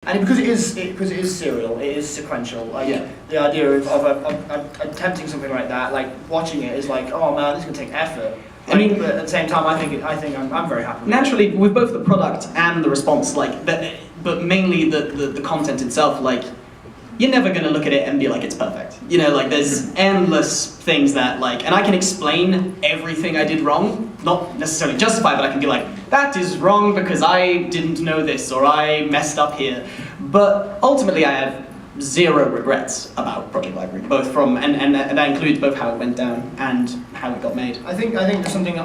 And because it is serial, it is sequential. Like the idea of attempting something like that, like watching it is like, oh man, this is gonna take effort. Like, I mean, but at the same time, I think I'm very happy. Naturally, with both the product and the response, like, but mainly the content itself, like, you're never gonna look at it and be like, it's perfect. You know, like, there's endless things that, like, and I can explain everything I did wrong, not necessarily justify, but I can be like, that is wrong because I didn't know this, or I messed up here. But ultimately, I have zero regrets about Project Library, both from, and that includes both how it went down and how it got made. I think there's something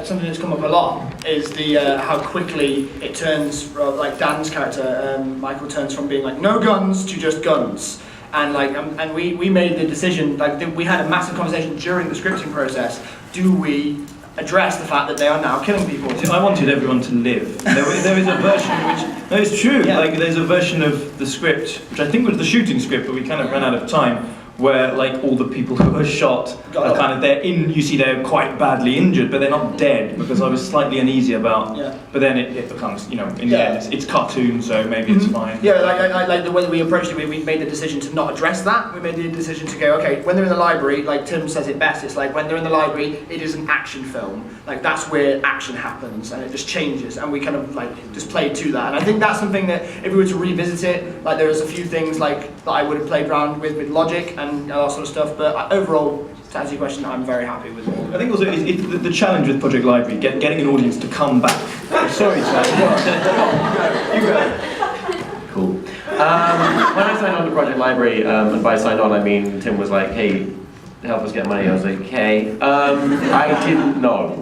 something that's come up a lot is the how quickly it turns, like Dan's character, Michael, turns from being like no guns to just guns. And like, and we made the decision, like we had a massive conversation during the scripting process. Do we address the fact that they are now killing people? See, I wanted everyone to live. There is a version which, no, it's true. Yeah. Like there's a version of the script, which I think was the shooting script, but we kind of ran out of time, where like all the people who were shot are kind of you see they're quite badly injured, but they're not dead, because I was slightly uneasy about. Yeah. But then it becomes, you know, in the end it's cartoon, so maybe it's fine. Yeah, like the way that we approached it, we made the decision to not address that. We made the decision to go, okay, when they're in the library, like Tim says it best, it's like when they're in the library, it is an action film. Like that's where action happens, and it just changes, and we kind of like just played to that. And I think that's something that if we were to revisit it, like there's a few things like that I would have played around with logic and that sort of stuff, but overall, to answer your question, I'm very happy with it. I think also the challenge with Project Library, getting an audience to come back. Sorry, Chad. You go. Cool. When I signed on to Project Library, and by signed on I mean Tim was like, hey, help us get money. I was like, okay. I didn't know.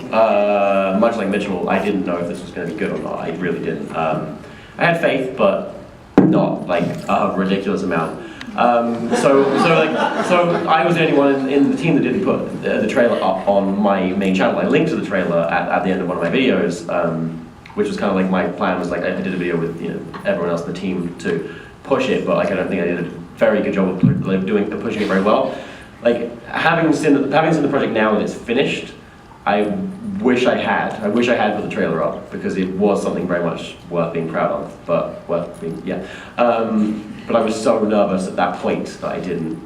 Much like Mitchell, I didn't know if this was going to be good or not. I really didn't. I had faith, but not like a ridiculous amount. So I was the only one in the team that didn't put the trailer up on my main channel. I linked to the trailer at the end of one of my videos, which was kind of like my plan was like I did a video with everyone else in the team to push it, but like I don't think I did a very good job of pushing it very well. Like having seen the project now and it's finished, I wish I had put the trailer up, because it was something very much worth being proud of, but worth being but I was so nervous at that point that I didn't.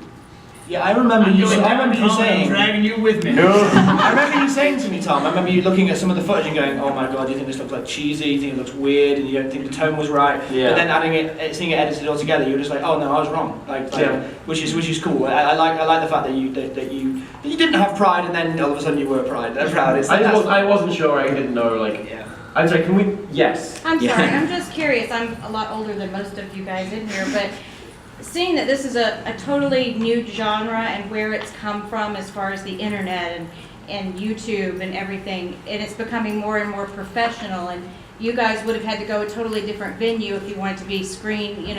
Yeah, I remember you saying. I'm dragging you with me. No. I remember you saying to me, Tom. I remember you looking at some of the footage and going, "Oh my god, do you think this looks like cheesy? Do you think it looks weird? And you don't think the tone was right?" Yeah. But then seeing it edited all together, you were just like, "Oh no, I was wrong." Which is cool. I like the fact that you didn't have pride, and then all of a sudden you were proud. I wasn't sure. I didn't know. Like. Yeah. I'm sorry, can we? Yes. I'm sorry, I'm just curious. I'm a lot older than most of you guys in here, but seeing that this is a totally new genre and where it's come from as far as the internet and YouTube and everything, and it's becoming more and more professional, and you guys would have had to go a totally different venue if you wanted to be screen,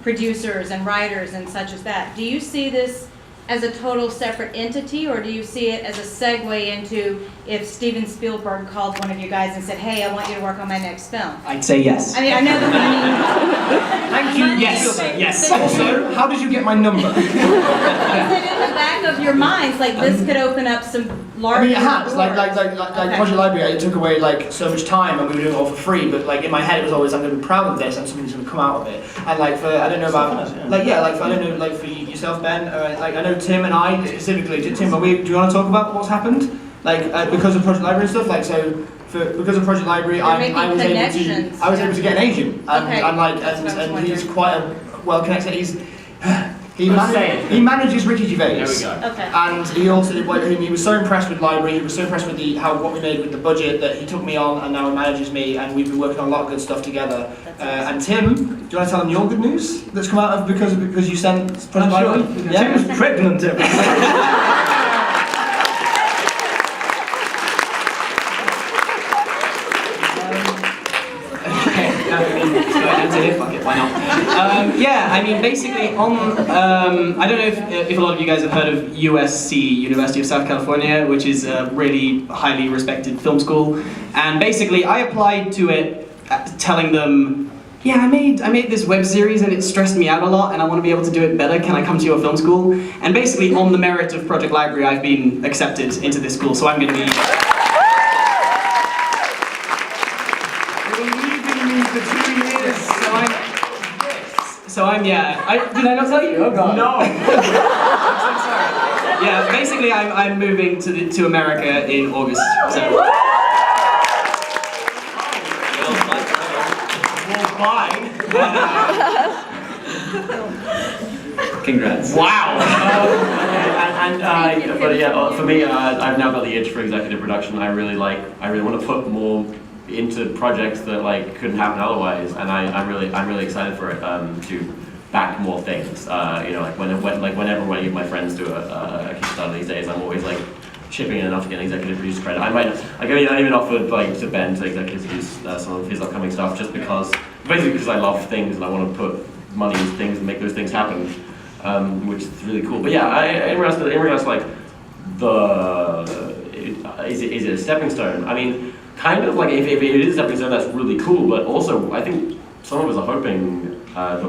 producers and writers and such as that. Do you see this as a total separate entity, or do you see it as a segue into if Steven Spielberg called one of you guys and said, hey, I want you to work on my next film? I'd say yes. I mean, I know that Thank you, yes. Also, how did you get my number? Is it in the back of your minds, like this could open up some larger... I mean, it has. Like Project Library, it took away like so much time, and we were doing it all for free. But like in my head, it was always I'm going to be proud of this, and something's going to come out of it. And like for I don't know for yourself, Ben. Like I know Tim and I specifically. Tim, do you want to talk about what's happened? Like because of Project Library and stuff. Like so. Because of Project Library, I was able to get an agent, and he's quite a well connected. He manages Ricky Gervais. There we go. Okay. And he also he was so impressed with Library. He was so impressed with what we made with the budget that he took me on, and now he manages me, and we've been working on a lot of good stuff together. And Tim, do you want to tell them your good news that's come out of because you sent Project Library? Yeah. Tim's pregnant. Why not? Yeah, I mean, basically, I don't know if a lot of you guys have heard of USC, University of South California, which is a really highly respected film school. And basically, I applied to it telling them, yeah, I made this web series and it stressed me out a lot and I want to be able to do it better. Can I come to your film school? And basically, on the merit of Project Library, I've been accepted into this school, so I'm going to be... So I'm did I not tell you? Oh god. No! I'm so sorry. Yeah, basically I'm moving to America in August. So. Congrats. Wow. But yeah, for me, I've now got the itch for executive production. I really want to put more into projects that like couldn't happen otherwise, and I'm really excited for it to back more things. You know, like whenever one of my friends do a Kickstarter these days, I'm always like chipping in enough to get an executive producer credit. I even offered like to Ben to executive produce some of his upcoming stuff just because I love things and I want to put money into things and make those things happen, which is really cool. But yeah, in regards to like is it a stepping stone? I mean, kind of like if it is a stepping stone, that's really cool. But also, I think some of us are hoping that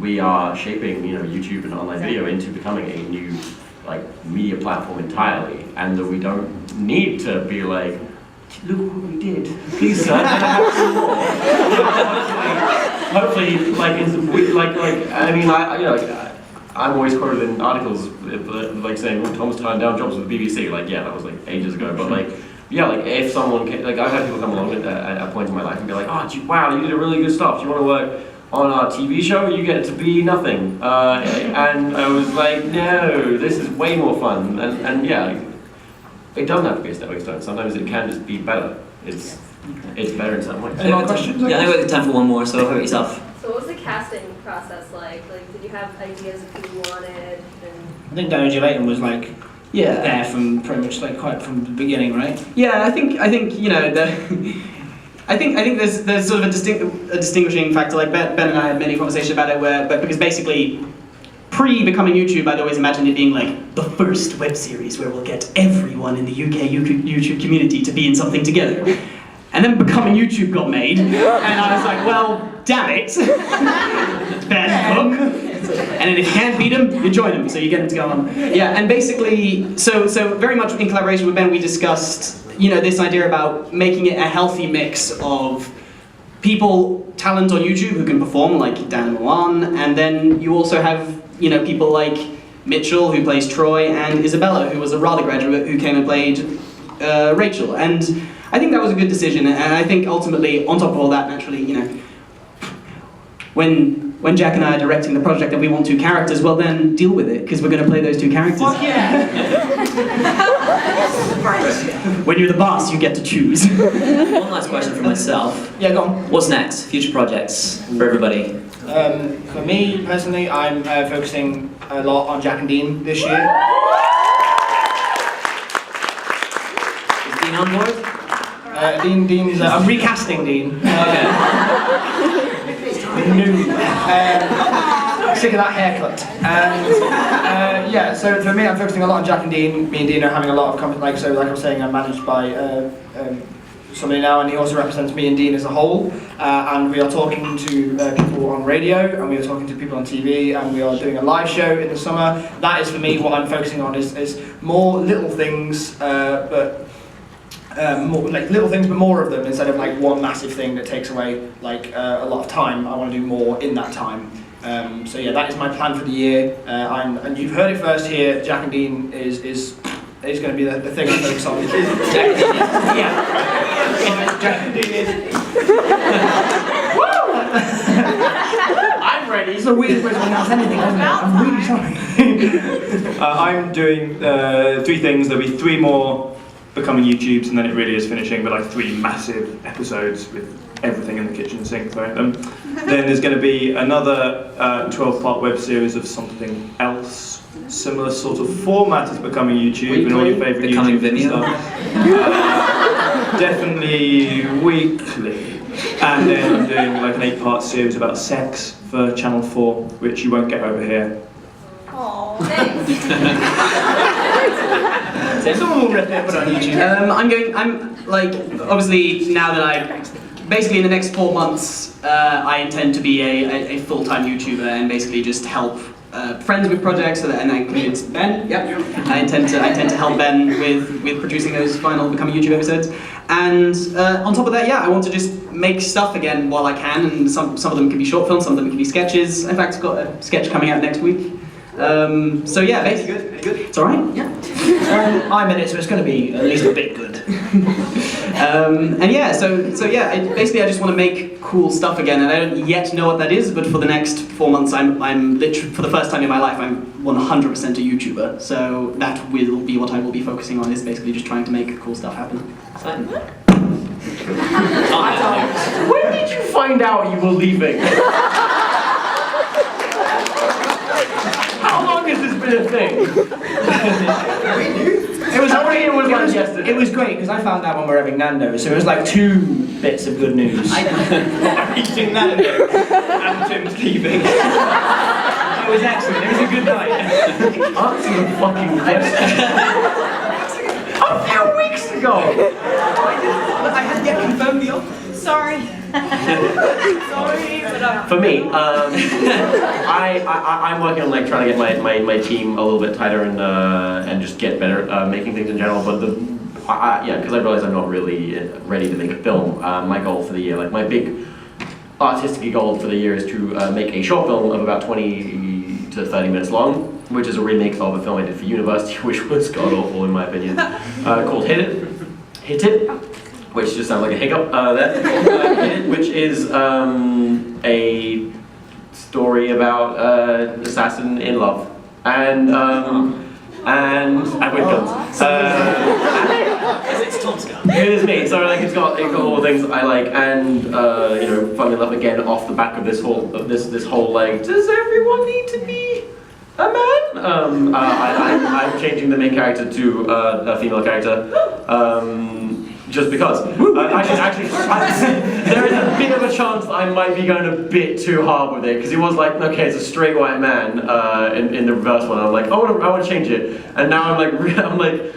we are shaping YouTube and online video into becoming a new like media platform entirely, and that we don't need to be like, look what we did. Please, sir. Hopefully, I'm always quoted in articles like saying, "Oh, Tom's turned down jobs with the BBC." Like, yeah, that was like ages ago. But like, yeah, like if someone like I've had people come along at a point in my life and be like, "Oh, wow, you did really good stuff. Do you want to work on our TV show? You get to be nothing." And I was like, "No, this is way more fun." And yeah. It doesn't have to be a stepping stone. Sometimes it can just be better. It's better in some ways. Any more questions? Yeah, I think we have time for one more, so how about yourself? So what was the casting process like? Like, did you have ideas of who you wanted? I think Daniel J. Layton was like Yeah. there from pretty much like quite from the beginning, right? Yeah, I think I think there's sort of a distinguishing factor. Like Ben and I had many conversations about it, but because basically pre-becoming YouTube, I'd always imagined it being like the first web series where we'll get everyone in the UK YouTube community to be in something together. And then becoming YouTube got made, and I was like, well, damn it, Ben Cook. And then if you can't beat him, you join him, so you get him to go on. Yeah, and basically, so very much in collaboration with Ben, we discussed, this idea about making it a healthy mix of talent on YouTube who can perform, like Dan Moan, and then you also have, people like Mitchell, who plays Troy, and Isabella, who was a RADA graduate, who came and played Rachel. And I think that was a good decision, and I think ultimately, on top of all that, naturally, when Jack and I are directing the project and we want 2 characters, well then deal with it, because we're going to play those 2 characters. Fuck yeah! When you're the boss, you get to choose. One last question for myself. Yeah, go on. What's next? Future projects for everybody? For me personally, I'm focusing a lot on Jack and Dean this year. Is Dean on board? Dean's. I'm recasting Dean. Okay. New. Sick of that haircut. And yeah, so for me, I'm focusing a lot on Jack and Dean. Me and Dean are having a lot of like I was saying, I'm managed by somebody now, and he also represents me and Dean as a whole. And we are talking to people on radio, and we are talking to people on TV, and we are doing a live show in the summer. That is for me what I'm focusing on is more little things, but more, like little things, but more of them instead of like one massive thing that takes away like a lot of time. I want to do more in that time. So yeah, that is my plan for the year. And you've heard it first here. Jack and Dean is going to be the thing I focus on. Yeah. Jack and Dean is. I'm ready. It's the weirdest way to announce anything, isn't it? I'm really sorry. I'm doing 3 things. There'll be 3 more becoming YouTubes, and then it really is finishing, but like 3 massive episodes with everything in the kitchen sink thrown at them. Then there's going to be another 12-part web series of something else, similar sort of format as becoming YouTube and all your favourite Becoming YouTube Vimeo. stuff. Definitely weekly. And then I'm doing like an 8-part series about sex for Channel 4, which you won't get over here. Oh, thanks. Someone will rip it, put it on YouTube. I'm like, obviously now that basically in the next 4 months, I intend to be a full-time YouTuber and basically just help friends with projects, and that includes Ben. Yep. I intend to help Ben with producing those final Becoming YouTube episodes. And on top of that, yeah, I want to just make stuff again while I can, and some of them can be short films, some of them can be sketches. In fact, I've got a sketch coming out next week. So yeah, basically, good. It's all right. Yeah. I'm in it, so it's going to be at least a bit good. And yeah, so yeah, basically I just want to make cool stuff again, and I don't yet know what that is, but for the next 4 months, I'm literally, for the first time in my life, I'm 100% a YouTuber. So that will be what I will be focusing on, is basically just trying to make cool stuff happen. Fun. When did you find out you were leaving? How long has this been a thing? It was like yesterday. It was great because I found out when we were having Nando's, so it was like 2 bits of good news. I'm eating Nando's and Tim's leaving. It was excellent. It was a good night. Answer the fucking question. A few weeks ago! I hadn't yet confirmed the offer. Sorry. Sorry, but For me, I'm working on like trying to get my team a little bit tighter and just get better making things in general. But because I realize I'm not really ready to make a film. My goal for the year, like my big artistic goal for the year, is to make a short film of about 20 to 30 minutes long, which is a remake of a film I did for university, which was god awful in my opinion, called Hit It. Which just sounds like a hiccup there. Which is a story about an assassin in love, and with guns. It's Tom's gun. It is me. So like it's got all the things I like, and falling in love again off the back of this whole like, does everyone need to be a man? I'm changing the main character to a female character. Just because. There is a bit of a chance that I might be going a bit too hard with it, because it was like, okay, it's a straight white man in the reverse one. I'm like, I want to change it, and now I'm like